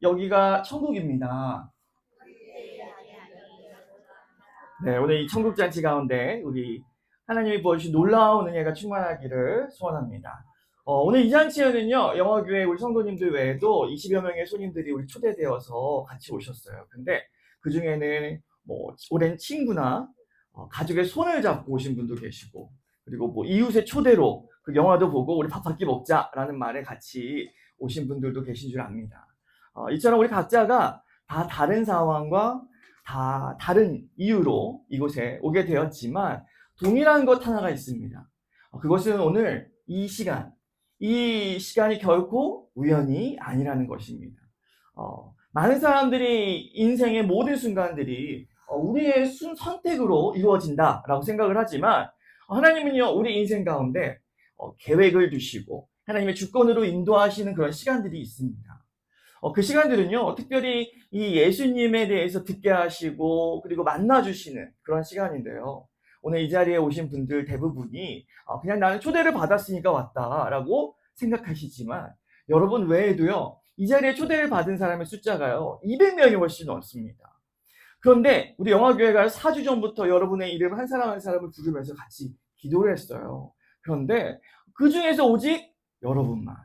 여기가 천국입니다. 네, 오늘 이 천국 잔치 가운데 우리 하나님이 부어주신 놀라운 은혜가 충만하기를 소원합니다. 오늘 이 잔치에는요, 영화교회 우리 성도님들 외에도 20여 명의 손님들이 우리 초대되어서 같이 오셨어요. 근데 그 중에는 뭐 오랜 친구나 가족의 손을 잡고 오신 분도 계시고, 그리고 뭐 이웃의 초대로 그 영화도 보고 우리 밥 한 끼 먹자라는 말에 같이 오신 분들도 계신 줄 압니다. 이처럼 우리 각자가 다 다른 상황과 다 다른 이유로 이곳에 오게 되었지만 동일한 것 하나가 있습니다. 그것은 오늘 이 시간이 결코 우연이 아니라는 것입니다. 많은 사람들이 인생의 모든 순간들이 우리의 선택으로 이루어진다라고 생각을 하지만 하나님은요, 우리 인생 가운데 계획을 두시고 하나님의 주권으로 인도하시는 그런 시간들이 있습니다. 그 시간들은요, 특별히 이 예수님에 대해서 듣게 하시고 그리고 만나주시는 그런 시간인데요. 오늘 이 자리에 오신 분들 대부분이 그냥 나는 초대를 받았으니까 왔다라고 생각하시지만 여러분 외에도요, 이 자리에 초대를 받은 사람의 숫자가요 200명이 훨씬 넘습니다. 그런데 우리 영화교회가 4주 전부터 여러분의 이름 한 사람 한 사람을 부르면서 같이 기도를 했어요. 그런데 그 중에서 오직 여러분만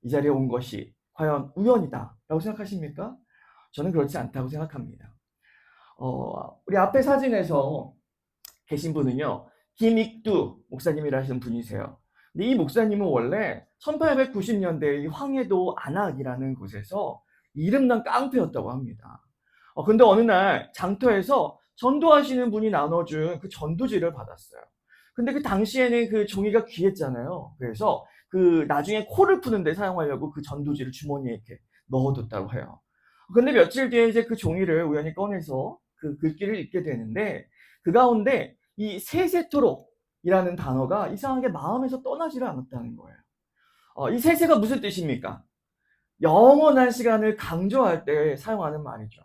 이 자리에 온 것이 과연 우연이다 라고 생각하십니까? 저는 그렇지 않다고 생각합니다. 우리 앞에 사진에서 계신 분은요, 김익두 목사님이라는 분이세요. 근데 이 목사님은 원래 1890년대 황해도 안악이라는 곳에서 이름난 깡패였다고 합니다. 근데 어느 날 장터에서 전도하시는 분이 나눠준 그 전도지를 받았어요. 근데 그 당시에는 그 종이가 귀했잖아요. 그래서 그 나중에 코를 푸는데 사용하려고 그 전도지를 주머니에 이렇게 넣어뒀다고 해요. 근데 며칠 뒤에 이제 그 종이를 우연히 꺼내서 그 글귀를 읽게 되는데 그 가운데 이 세세토록이라는 단어가 이상하게 마음에서 떠나지를 않았다는 거예요. 이 세세가 무슨 뜻입니까? 영원한 시간을 강조할 때 사용하는 말이죠.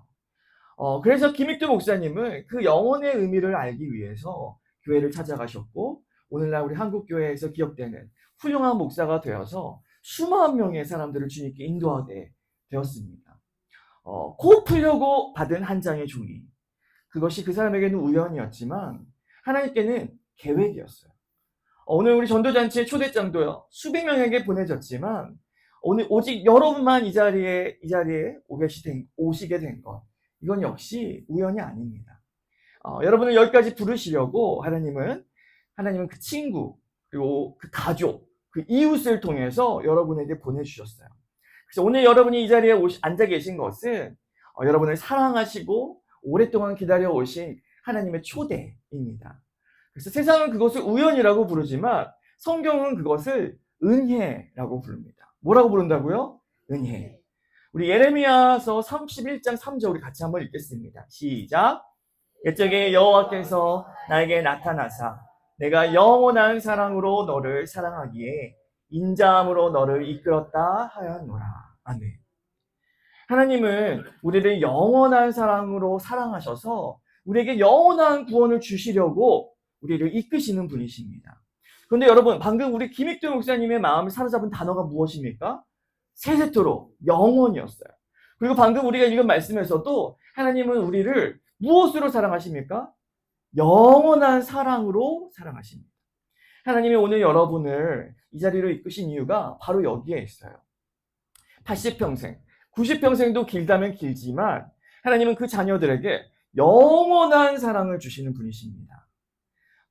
그래서 김익두 목사님은 그 영혼의 의미를 알기 위해서 교회를 찾아가셨고 오늘날 우리 한국교회에서 기억되는 훌륭한 목사가 되어서 수만 명의 사람들을 주님께 인도하게 되었습니다. 코 풀려고 받은 한 장의 종이, 그것이 그 사람에게는 우연이었지만 하나님께는 계획이었어요. 오늘 우리 전도잔치의 초대장도요, 수백 명에게 보내졌지만 오늘 오직 여러분만 이 자리에 오시게 된 것, 이건 역시 우연이 아닙니다. 여러분을 여기까지 부르시려고 하나님은 그 친구, 그리고 그 가족, 그 이웃을 통해서 여러분에게 보내주셨어요. 그래서 오늘 여러분이 이 자리에 앉아 계신 것은 여러분을 사랑하시고 오랫동안 기다려 오신 하나님의 초대입니다. 그래서 세상은 그것을 우연이라고 부르지만 성경은 그것을 은혜라고 부릅니다. 뭐라고 부른다고요? 은혜. 우리 예레미야서 31장 3절 우리 같이 한번 읽겠습니다. 시작. 옛적에 여호와께서 나에게 나타나사 내가 영원한 사랑으로 너를 사랑하기에 인자함으로 너를 이끌었다 하였노라. 아멘. 하나님은 우리를 영원한 사랑으로 사랑하셔서 우리에게 영원한 구원을 주시려고 우리를 이끄시는 분이십니다. 그런데 여러분, 방금 우리 김익두 목사님의 마음을 사로잡은 단어가 무엇입니까? 세세토록 영원이었어요. 그리고 방금 우리가 읽은 말씀에서도 하나님은 우리를 무엇으로 사랑하십니까? 영원한 사랑으로 사랑하십니다. 하나님이 오늘 여러분을 이 자리로 이끄신 이유가 바로 여기에 있어요. 80평생, 90평생도 길다면 길지만 하나님은 그 자녀들에게 영원한 사랑을 주시는 분이십니다.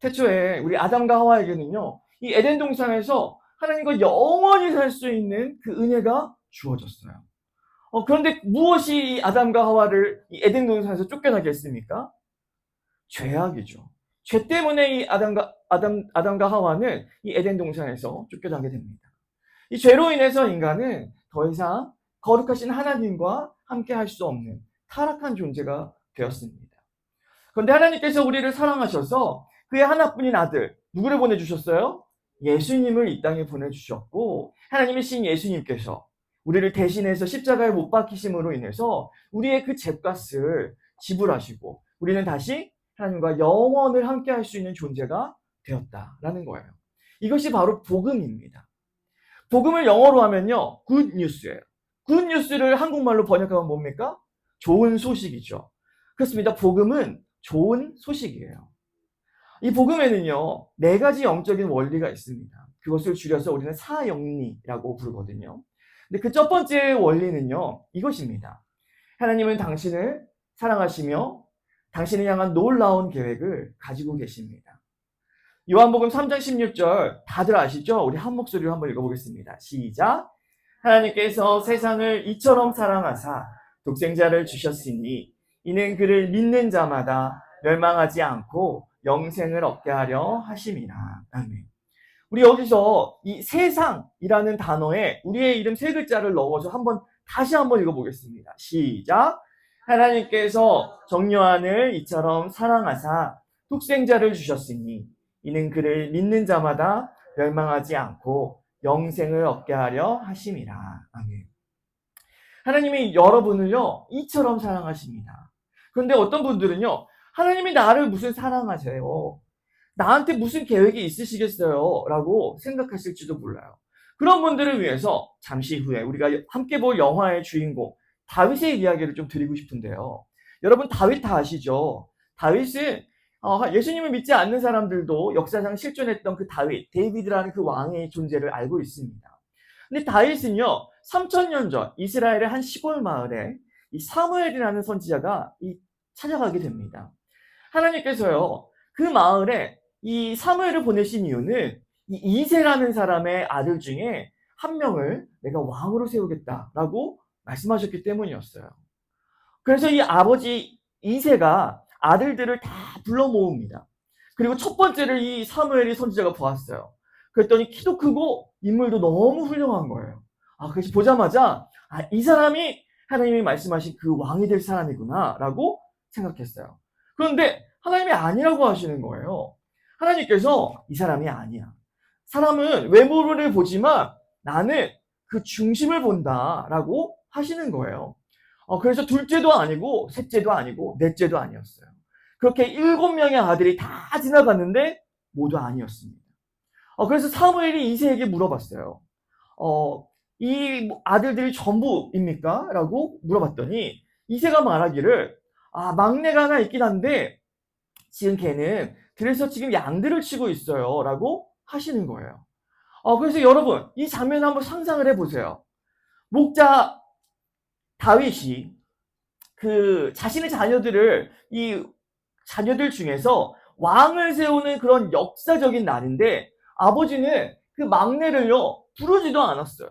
태초에 우리 아담과 하와에게는요, 이 에덴 동산에서 하나님과 영원히 살 수 있는 그 은혜가 주어졌어요. 그런데 무엇이 아담과 하와를 이 에덴 동산에서 쫓겨나게 했습니까? 죄악이죠. 죄 때문에 이 아담과 하와는 이 에덴 동산에서 쫓겨나게 됩니다. 이 죄로 인해서 인간은 더 이상 거룩하신 하나님과 함께 할 수 없는 타락한 존재가 되었습니다. 그런데 하나님께서 우리를 사랑하셔서 그의 하나뿐인 아들, 누구를 보내주셨어요? 예수님을 이 땅에 보내주셨고 하나님의 신 예수님께서 우리를 대신해서 십자가에 못 박히심으로 인해서 우리의 그 죗값을 지불하시고 우리는 다시 하나님과 영원을 함께 할 수 있는 존재가 되었다라는 거예요. 이것이 바로 복음입니다. 복음을 영어로 하면요, good news예요. 굿뉴스를 한국말로 번역하면 뭡니까? 좋은 소식이죠. 그렇습니다. 복음은 좋은 소식이에요. 이 복음에는요, 네 가지 영적인 원리가 있습니다. 그것을 줄여서 우리는 사영리라고 부르거든요. 근데 그 첫 번째 원리는요, 이것입니다. 하나님은 당신을 사랑하시며 당신을 향한 놀라운 계획을 가지고 계십니다. 요한복음 3장 16절 다들 아시죠? 우리 한 목소리로 한번 읽어보겠습니다. 시작. 하나님께서 세상을 이처럼 사랑하사 독생자를 주셨으니 이는 그를 믿는 자마다 멸망하지 않고 영생을 얻게 하려 하심이라. 아멘. 우리 여기서 이 세상이라는 단어에 우리의 이름 세 글자를 넣어서 다시 한번 읽어보겠습니다. 시작. 하나님께서 정요한을 이처럼 사랑하사 독생자를 주셨으니 이는 그를 믿는 자마다 멸망하지 않고 영생을 얻게 하려 하심이라. 아멘. 하나님이 여러분을요, 이처럼 사랑하십니다. 그런데 어떤 분들은요, 하나님이 나를 무슨 사랑하세요? 나한테 무슨 계획이 있으시겠어요? 라고 생각하실지도 몰라요. 그런 분들을 위해서 잠시 후에 우리가 함께 볼 영화의 주인공 다윗의 이야기를 좀 드리고 싶은데요. 여러분 다윗 다 아시죠? 다윗은 예수님을 믿지 않는 사람들도 역사상 실존했던 그 다윗, 데이비드라는 그 왕의 존재를 알고 있습니다. 근데 다윗은요, 3000년 전 이스라엘의 한 시골 마을에 이 사무엘이라는 선지자가 찾아가게 됩니다. 하나님께서요, 그 마을에 이 사무엘을 보내신 이유는 이 이새라는 사람의 아들 중에 한 명을 내가 왕으로 세우겠다라고 말씀하셨기 때문이었어요. 그래서 이 아버지 이새가 아들들을 다 불러 모읍니다. 그리고 첫 번째를 이 사무엘이 선지자가 보았어요. 그랬더니 키도 크고 인물도 너무 훌륭한 거예요. 그래서 보자마자 이 사람이 하나님이 말씀하신 그 왕이 될 사람이구나 라고 생각했어요. 그런데 하나님이 아니라고 하시는 거예요. 하나님께서 이 사람이 아니야. 사람은 외모를 보지만 나는 그 중심을 본다라고 하시는 거예요. 그래서 둘째도 아니고 셋째도 아니고 넷째도 아니었어요. 그렇게 7명의 아들이 다 지나갔는데 모두 아니었습니다. 그래서 사무엘이 이새에게 물어봤어요. 이 아들들이 전부입니까? 라고 물어봤더니 이새가 말하기를 막내가 하나 있긴 한데 지금 걔는 그래서 지금 양들을 치고 있어요 라고 하시는 거예요. 그래서 여러분 이 장면 한번 상상을 해보세요. 목자 다윗이 그 자신의 이 자녀들 중에서 왕을 세우는 그런 역사적인 날인데 아버지는 그 막내를요 부르지도 않았어요.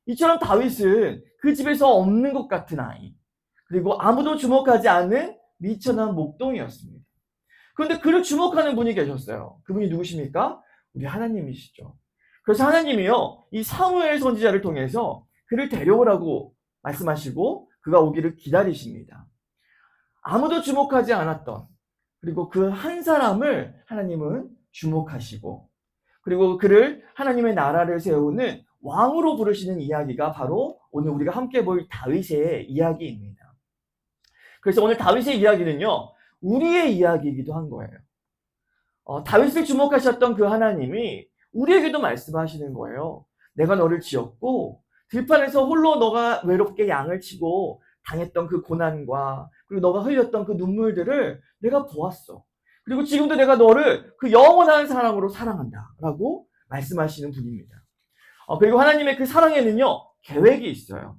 이처럼 다윗은 그 집에서 없는 것 같은 아이, 그리고 아무도 주목하지 않는 미천한 목동이었습니다. 그런데 그를 주목하는 분이 계셨어요. 그분이 누구십니까? 우리 하나님이시죠. 그래서 하나님이요, 이 사무엘 선지자를 통해서 그를 데려오라고 말씀하시고 그가 오기를 기다리십니다. 아무도 주목하지 않았던, 그리고 그 한 사람을 하나님은 주목하시고, 그리고 그를 하나님의 나라를 세우는 왕으로 부르시는 이야기가 바로 오늘 우리가 함께 볼 다윗의 이야기입니다. 그래서 오늘 다윗의 이야기는요, 우리의 이야기이기도 한 거예요. 다윗을 주목하셨던 그 하나님이 우리에게도 말씀하시는 거예요. 내가 너를 지었고 들판에서 홀로 너가 외롭게 양을 치고 당했던 그 고난과 그리고 너가 흘렸던 그 눈물들을 내가 보았어. 그리고 지금도 내가 너를 그 영원한 사랑으로 사랑한다 라고 말씀하시는 분입니다. 그리고 하나님의 그 사랑에는요 계획이 있어요.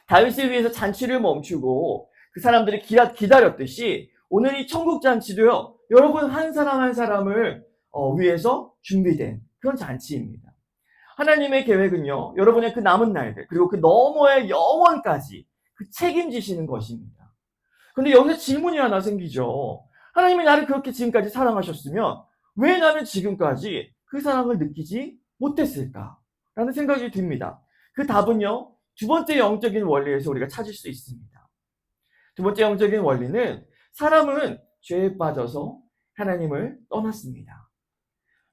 다윗을 위해서 잔치를 멈추고 그 사람들이 기다렸듯이 오늘 이 천국잔치도요 여러분 한 사람 한 사람을 위해서 준비된 그런 잔치입니다. 하나님의 계획은요 여러분의 그 남은 날들 그리고 그 너머의 영원까지 그 책임지시는 것입니다. 그런데 여기서 질문이 하나 생기죠. 하나님이 나를 그렇게 지금까지 사랑하셨으면 왜 나는 지금까지 그 사랑을 느끼지 못했을까? 라는 생각이 듭니다. 그 답은요 두 번째 영적인 원리에서 우리가 찾을 수 있습니다. 두 번째 영적인 원리는 사람은 죄에 빠져서 하나님을 떠났습니다.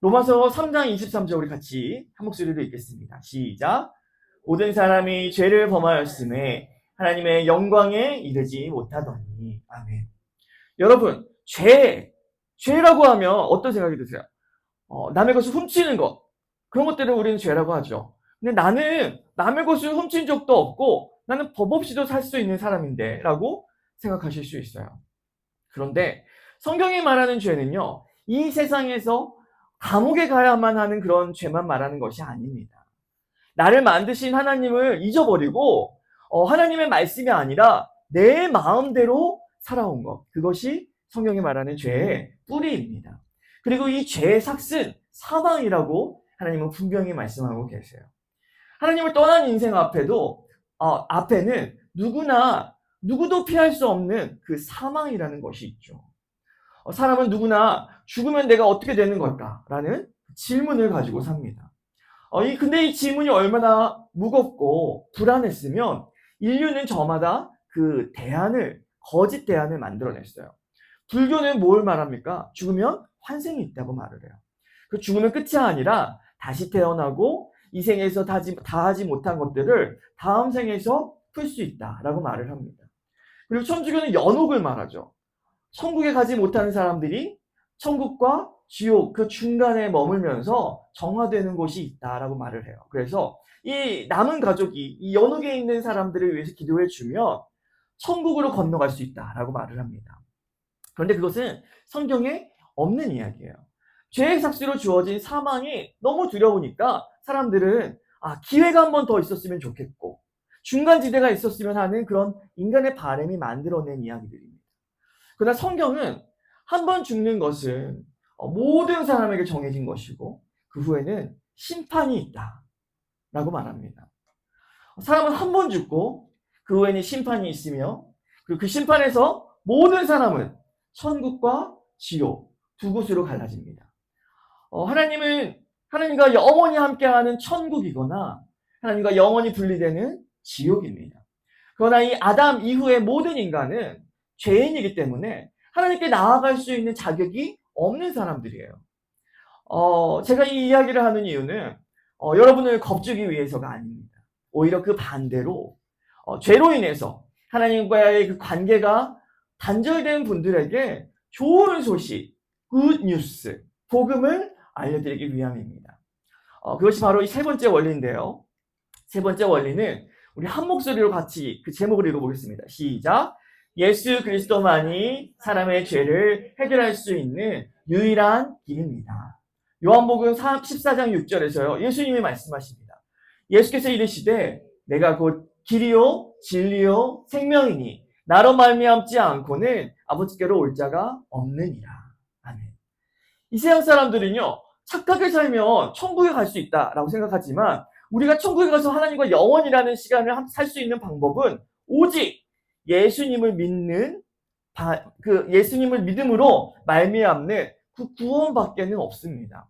로마서 3장 23절 우리 같이 한 목소리로 읽겠습니다. 시작. 모든 사람이 죄를 범하였음에 하나님의 영광에 이르지 못하더니. 아멘. 여러분, 죄라고 하면 어떤 생각이 드세요? 남의 것을 훔치는 것, 그런 것들을 우리는 죄라고 하죠. 근데 나는 남의 것을 훔친 적도 없고 나는 법 없이도 살 수 있는 사람인데 라고 생각하실 수 있어요. 그런데 성경이 말하는 죄는요, 이 세상에서 감옥에 가야만 하는 그런 죄만 말하는 것이 아닙니다. 나를 만드신 하나님을 잊어버리고 하나님의 말씀이 아니라 내 마음대로 살아온 것, 그것이 성경이 말하는 죄의 뿌리입니다. 그리고 이 죄의 삭은 사망이라고 하나님은 분명히 말씀하고 계세요. 하나님을 떠난 인생 앞에는 누구도 피할 수 없는 그 사망이라는 것이 있죠. 사람은 누구나 죽으면 내가 어떻게 되는 걸까라는 질문을 가지고 삽니다. 근데 이 질문이 얼마나 무겁고 불안했으면 인류는 저마다 그 거짓 대안을 만들어냈어요. 불교는 뭘 말합니까? 죽으면 환생이 있다고 말을 해요. 그 죽으면 끝이 아니라 다시 태어나고 이 생에서 다 하지 못한 것들을 다음 생에서 풀 수 있다라고 말을 합니다. 그리고 천주교는 연옥을 말하죠. 천국에 가지 못하는 사람들이 천국과 지옥 그 중간에 머물면서 정화되는 곳이 있다라고 말을 해요. 그래서 이 남은 가족이 이 연옥에 있는 사람들을 위해서 기도해 주면 천국으로 건너갈 수 있다라고 말을 합니다. 그런데 그것은 성경에 없는 이야기예요. 죄의 삭스로 주어진 사망이 너무 두려우니까 사람들은 기회가 한 번 더 있었으면 좋겠고 중간지대가 있었으면 하는 그런 인간의 바람이 만들어낸 이야기들입니다. 그러나 성경은 한 번 죽는 것은 모든 사람에게 정해진 것이고 그 후에는 심판이 있다라고 말합니다. 사람은 한 번 죽고 그 후에는 심판이 있으며 그리고 그 심판에서 모든 사람은 천국과 지옥 두 곳으로 갈라집니다. 하나님은 하나님과 영원히 함께하는 천국이거나 하나님과 영원히 분리되는 지옥입니다. 그러나 이 아담 이후의 모든 인간은 죄인이기 때문에 하나님께 나아갈 수 있는 자격이 없는 사람들이에요. 제가 이 이야기를 하는 이유는 여러분을 겁주기 위해서가 아닙니다. 오히려 그 반대로 죄로 인해서 하나님과의 그 관계가 단절된 분들에게 좋은 소식, 굿 뉴스, 복음을 알려드리기 위함입니다. 그것이 바로 이 세 번째 원리인데요. 세 번째 원리는 우리 한 목소리로 같이 그 제목을 읽어보겠습니다. 시작! 예수 그리스도만이 사람의 죄를 해결할 수 있는 유일한 길입니다. 요한복음 14장 6절에서요. 예수님이 말씀하십니다. 예수께서 이르시되 내가 곧 길이요 진리요 생명이니 나로 말미암지 않고는 아버지께로 올 자가 없느니라. 아멘. 이 세상 사람들은요. 착하게 살면 천국에 갈 수 있다라고 생각하지만 우리가 천국에 가서 하나님과 영원이라는 시간을 살 수 있는 방법은 오직 예수님을 예수님을 믿음으로 말미암는 그 구원밖에는 없습니다.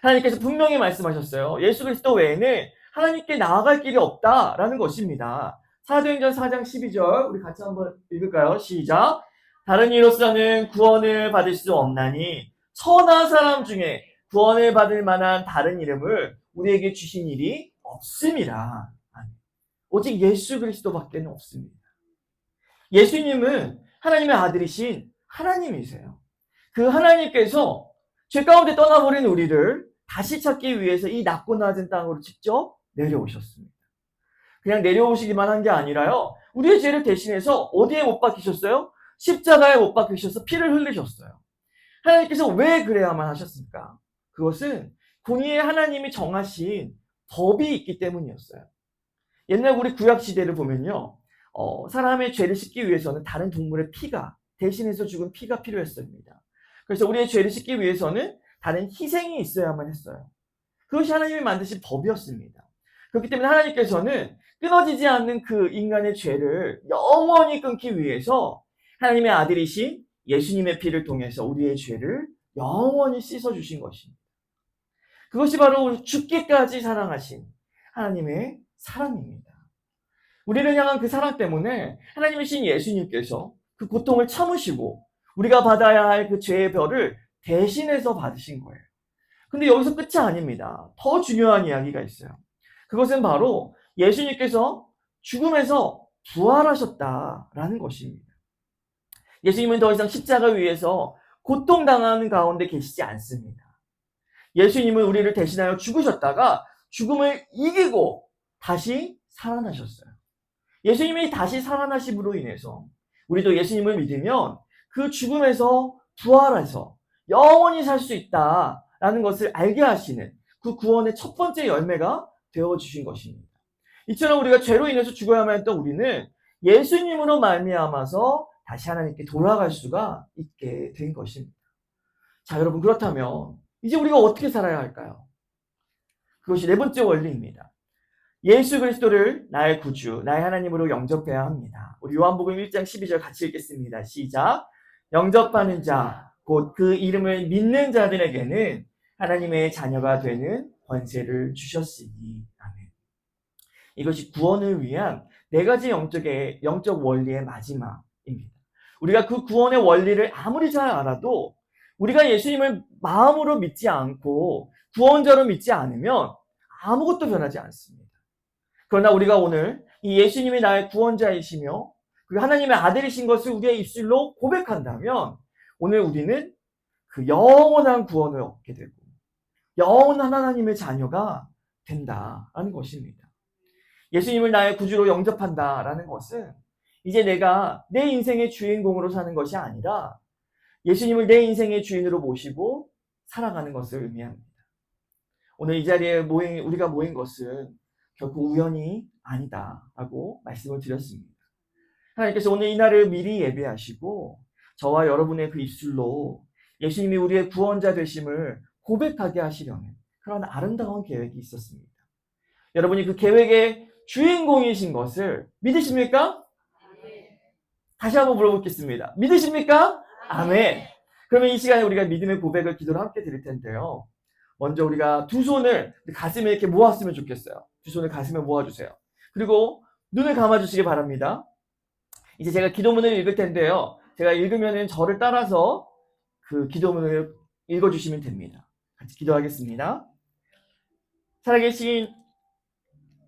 하나님께서 분명히 말씀하셨어요. 예수 그리스도 외에는 하나님께 나아갈 길이 없다라는 것입니다. 사도행전 4장 12절 우리 같이 한번 읽을까요? 시작! 다른 이로서는 구원을 받을 수 없나니 천하 사람 중에 구원을 받을 만한 다른 이름을 우리에게 주신 일이 없습니다. 오직 예수 그리스도밖에는 없습니다. 예수님은 하나님의 아들이신 하나님이세요. 그 하나님께서 죄 가운데 떠나버린 우리를 다시 찾기 위해서 이 낮고 낮은 땅으로 직접 내려오셨습니다. 그냥 내려오시기만 한 게 아니라요. 우리의 죄를 대신해서 어디에 못 박히셨어요? 십자가에 못 박히셔서 피를 흘리셨어요. 하나님께서 왜 그래야만 하셨습니까? 그것은 공의의 하나님이 정하신 법이 있기 때문이었어요. 옛날 우리 구약시대를 보면요. 사람의 죄를 씻기 위해서는 다른 동물의 피가 대신해서 죽은 피가 필요했습니다. 그래서 우리의 죄를 씻기 위해서는 다른 희생이 있어야만 했어요. 그것이 하나님이 만드신 법이었습니다. 그렇기 때문에 하나님께서는 끊어지지 않는 그 인간의 죄를 영원히 끊기 위해서 하나님의 아들이신 예수님의 피를 통해서 우리의 죄를 영원히 씻어주신 것입니다. 그것이 바로 죽기까지 사랑하신 하나님의 사랑입니다. 우리를 향한 그 사랑 때문에 하나님이신 예수님께서 그 고통을 참으시고 우리가 받아야 할 그 죄의 벌을 대신해서 받으신 거예요. 근데 여기서 끝이 아닙니다. 더 중요한 이야기가 있어요. 그것은 바로 예수님께서 죽음에서 부활하셨다라는 것입니다. 예수님은 더 이상 십자가 위에서 고통당하는 가운데 계시지 않습니다. 예수님은 우리를 대신하여 죽으셨다가 죽음을 이기고 다시 살아나셨어요. 예수님이 다시 살아나심으로 인해서 우리도 예수님을 믿으면 그 죽음에서 부활해서 영원히 살 수 있다라는 것을 알게 하시는 그 구원의 첫 번째 열매가 되어주신 것입니다. 이처럼 우리가 죄로 인해서 죽어야만 했던 우리는 예수님으로 말미암아서 다시 하나님께 돌아갈 수가 있게 된 것입니다. 자, 여러분, 그렇다면 이제 우리가 어떻게 살아야 할까요? 그것이 네 번째 원리입니다. 예수 그리스도를 나의 구주, 나의 하나님으로 영접해야 합니다. 우리 요한복음 1장 12절 같이 읽겠습니다. 시작. 영접하는 자, 곧 그 이름을 믿는 자들에게는 하나님의 자녀가 되는 권세를 주셨으니. 아멘. 이것이 구원을 위한 네 가지 영적 원리의 마지막입니다. 우리가 그 구원의 원리를 아무리 잘 알아도 우리가 예수님을 마음으로 믿지 않고 구원자로 믿지 않으면 아무것도 변하지 않습니다. 그러나 우리가 오늘 이 예수님이 나의 구원자이시며 그 하나님의 아들이신 것을 우리의 입술로 고백한다면 오늘 우리는 그 영원한 구원을 얻게 되고 영원한 하나님의 자녀가 된다라는 것입니다. 예수님을 나의 구주로 영접한다라는 것은 이제 내가 내 인생의 주인공으로 사는 것이 아니라 예수님을 내 인생의 주인으로 모시고 살아가는 것을 의미합니다. 오늘 이 자리에 우리가 모인 것은 결코 우연이 아니다라고 말씀을 드렸습니다. 하나님께서 오늘 이 날을 미리 예배하시고 저와 여러분의 그 입술로 예수님이 우리의 구원자 되심을 고백하게 하시려는 그런 아름다운 계획이 있었습니다. 여러분이 그 계획의 주인공이신 것을 믿으십니까? 아멘. 다시 한번 물어보겠습니다. 믿으십니까? 아멘. 그러면 이 시간에 우리가 믿음의 고백을 기도로 함께 드릴 텐데요. 먼저 우리가 두 손을 가슴에 이렇게 모았으면 좋겠어요. 두 손을 가슴에 모아주세요. 그리고 눈을 감아주시기 바랍니다. 이제 제가 기도문을 읽을 텐데요. 제가 읽으면 저를 따라서 그 기도문을 읽어주시면 됩니다. 같이 기도하겠습니다. 살아계신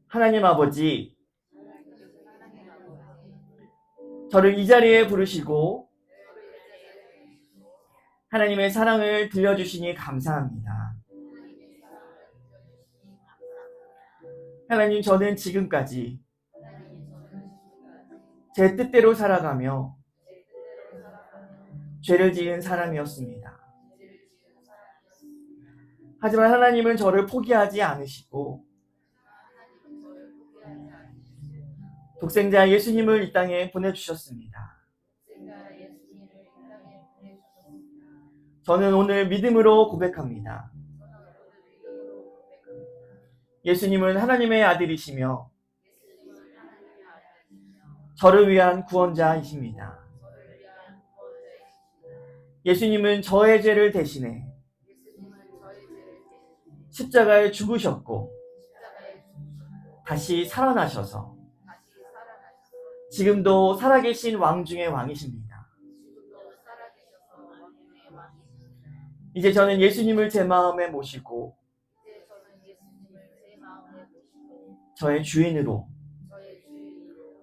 하나님 아버지, 저를 이 자리에 부르시고 하나님의 사랑을 들려주시니 감사합니다. 하나님, 저는 지금까지 제 뜻대로 살아가며 죄를 지은 사람이었습니다. 하지만 하나님은 저를 포기하지 않으시고 독생자 예수님을 이 땅에 보내주셨습니다. 저는 오늘 믿음으로 고백합니다. 예수님은 하나님의 아들이시며 저를 위한 구원자이십니다. 예수님은 저의 죄를 대신해 십자가에 죽으셨고 다시 살아나셔서 지금도 살아계신 왕 중의 왕이십니다. 이제 저는 예수님을 제 마음에 모시고 저의 주인으로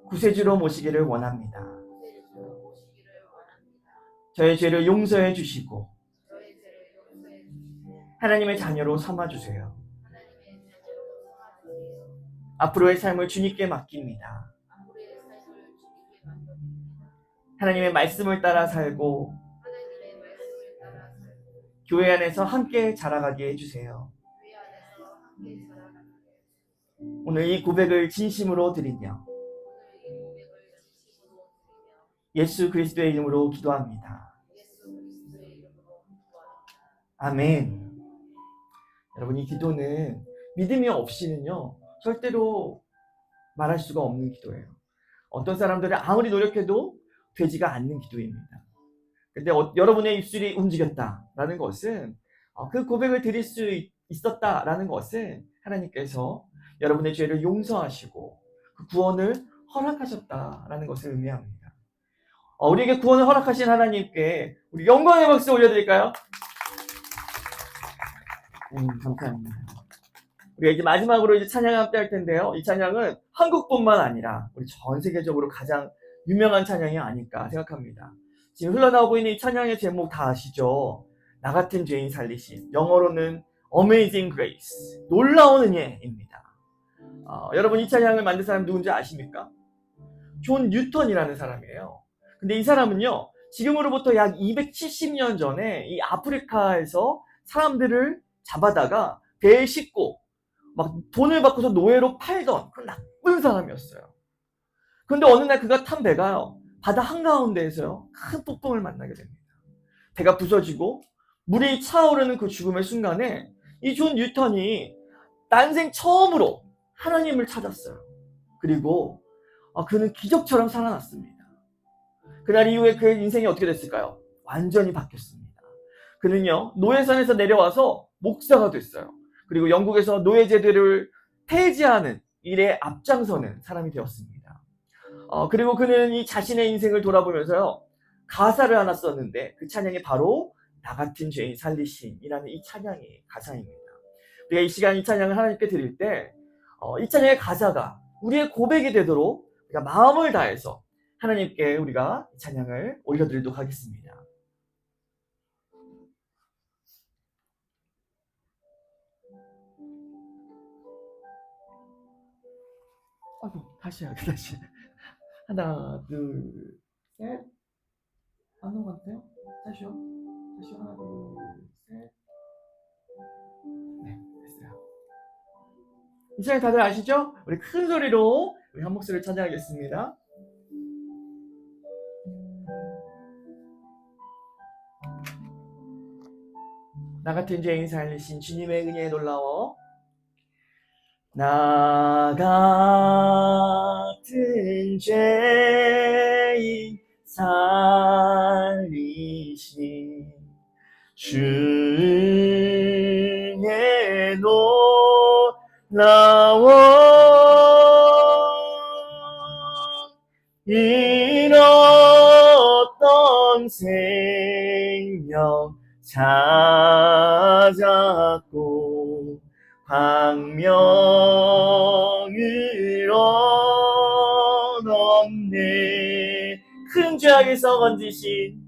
구세주로 모시기를 원합니다. 저의 죄를 용서해 주시고 하나님의 자녀로 삼아주세요. 앞으로의 삶을 주님께 맡깁니다. 하나님의 말씀을 따라 살고 교회 안에서 함께 자라가게 해주세요. 오늘 이 고백을 진심으로 드리며 예수 그리스도의 이름으로 기도합니다. 아멘. 여러분, 이 기도는 믿음이 없이는요 절대로 말할 수가 없는 기도예요. 어떤 사람들은 아무리 노력해도 되지가 않는 기도입니다. 근데 여러분의 입술이 움직였다라는 것은 그 고백을 드릴 수 있었다라는 것은 하나님께서 여러분의 죄를 용서하시고 그 구원을 허락하셨다라는 것을 의미합니다. 우리에게 구원을 허락하신 하나님께 우리 영광의 박수 올려드릴까요? 감사합니다. 우리가 이제 마지막으로 이제 찬양 함께 할 텐데요. 이 찬양은 한국뿐만 아니라 우리 전 세계적으로 가장 유명한 찬양이 아닐까 생각합니다. 지금 흘러나오고 있는 이 찬양의 제목 다 아시죠? 나 같은 죄인 살리신, 영어로는 Amazing Grace, 놀라운 은혜입니다. 여러분 이 찬양을 만든 사람 누군지 아십니까? 존 뉴턴이라는 사람이에요. 근데 이 사람은요, 지금으로부터 약 270년 전에 이 아프리카에서 사람들을 잡아다가 배에 싣고 막 돈을 받고서 노예로 팔던 그런 나쁜 사람이었어요. 그런데 어느 날 그가 탄 배가요, 바다 한가운데에서요, 큰 폭풍을 만나게 됩니다. 배가 부서지고 물이 차오르는 그 죽음의 순간에 이 존 뉴턴이 난생 처음으로 하나님을 찾았어요. 그리고 그는 기적처럼 살아났습니다. 그날 이후에 그의 인생이 어떻게 됐을까요? 완전히 바뀌었습니다. 그는요, 노예선에서 내려와서 목사가 됐어요. 그리고 영국에서 노예제도를 폐지하는 일에 앞장서는 사람이 되었습니다. 그리고 그는 이 자신의 인생을 돌아보면서요, 가사를 하나 썼는데 그 찬양이 바로 나 같은 죄인 살리신이라는 이 찬양이 가사입니다. 우리가 이 시간 이 찬양을 하나님께 드릴 때 이 찬양의 가사가 우리의 고백이 되도록 우리가 마음을 다해서 하나님께 우리가 이 찬양을 올려드리도록 하겠습니다. 다시 하게, 다시. 하나, 둘, 셋. 안 나온 것 같아요? 다시요. 다시 하나, 둘, 셋. 네, 됐어요. 이 찬양 다들 아시죠? 우리 큰 소리로 우리 한 목소리를 찬양하겠습니다. 나 같은 죄인 살리신 주님의 은혜에 놀라워. 나 같은 죄인 살리신 주의 놀라워. 잃었던 생명 찾았고 광명을 얻었네. 큰 죄악에서 건지신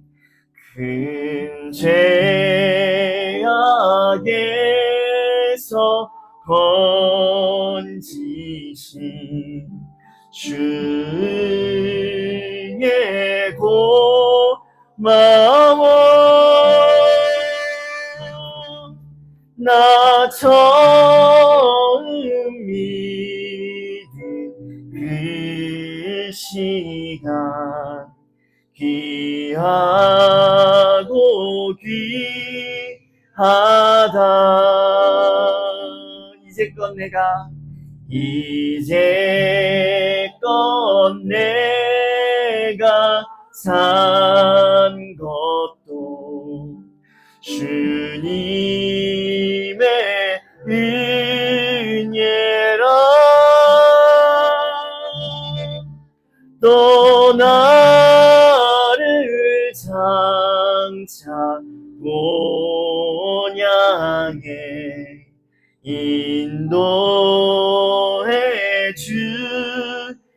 큰 죄악에서 건지신 주의 고마워. 나 처음 믿은 그 시간 귀하고 귀하다. 이제껏 내가 산 것도 주님의 은혜라. 또 나를 장차 본향에 인도해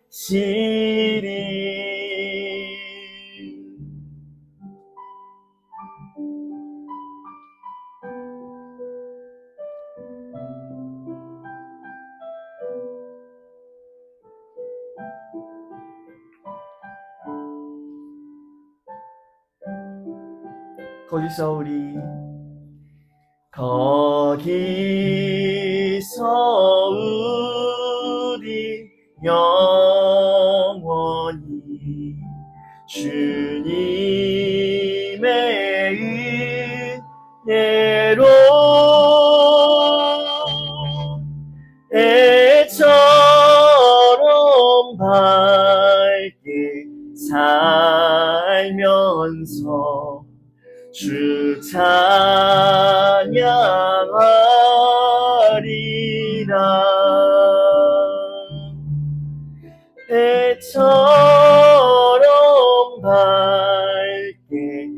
주시리. 거기서 우리 영원히 주님의 은혜로 애처럼 밝게 살면서 주 찬양하리라. 애처럼 밝게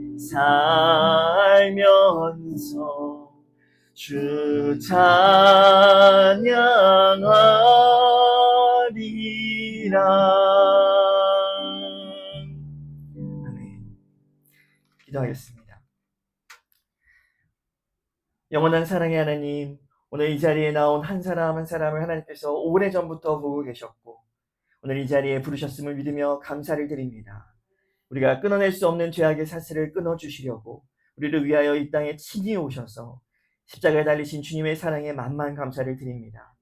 살면서 주 찬양하리라. 아멘. 기도하겠습니다. 영원한 사랑의 하나님, 오늘 이 자리에 나온 한 사람 한 사람을 하나님께서 오래전부터 보고 계셨고 오늘 이 자리에 부르셨음을 믿으며 감사를 드립니다. 우리가 끊어낼 수 없는 죄악의 사슬을 끊어주시려고 우리를 위하여 이 땅에 친히 오셔서 십자가에 달리신 주님의 사랑에 만만 감사를 드립니다.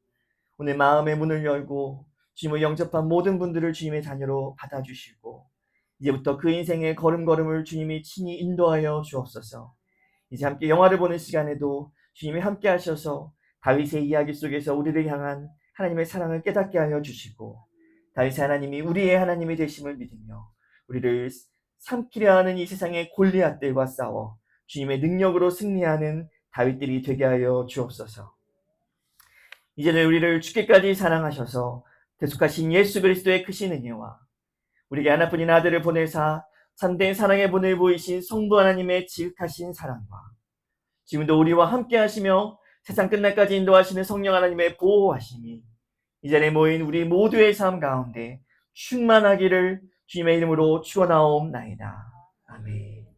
오늘 마음의 문을 열고 주님을 영접한 모든 분들을 주님의 자녀로 받아주시고 이제부터 그 인생의 걸음걸음을 주님이 친히 인도하여 주옵소서. 이제 함께 영화를 보는 시간에도 주님이 함께 하셔서 다윗의 이야기 속에서 우리를 향한 하나님의 사랑을 깨닫게 하여 주시고 다윗의 하나님이 우리의 하나님이 되심을 믿으며 우리를 삼키려 하는 이 세상의 골리앗들과 싸워 주님의 능력으로 승리하는 다윗들이 되게 하여 주옵소서. 이제는 우리를 죽기까지 사랑하셔서 대속하신 예수 그리스도의 크신 은혜와 우리에게 하나뿐인 아들을 보내사 참된 사랑의 본을 보이신 성부 하나님의 지극하신 사랑과 지금도 우리와 함께 하시며 세상 끝날까지 인도하시는 성령 하나님의 보호하심이 이 자리에 모인 우리 모두의 삶 가운데 충만하기를 주님의 이름으로 축원하옵나이다. 아멘.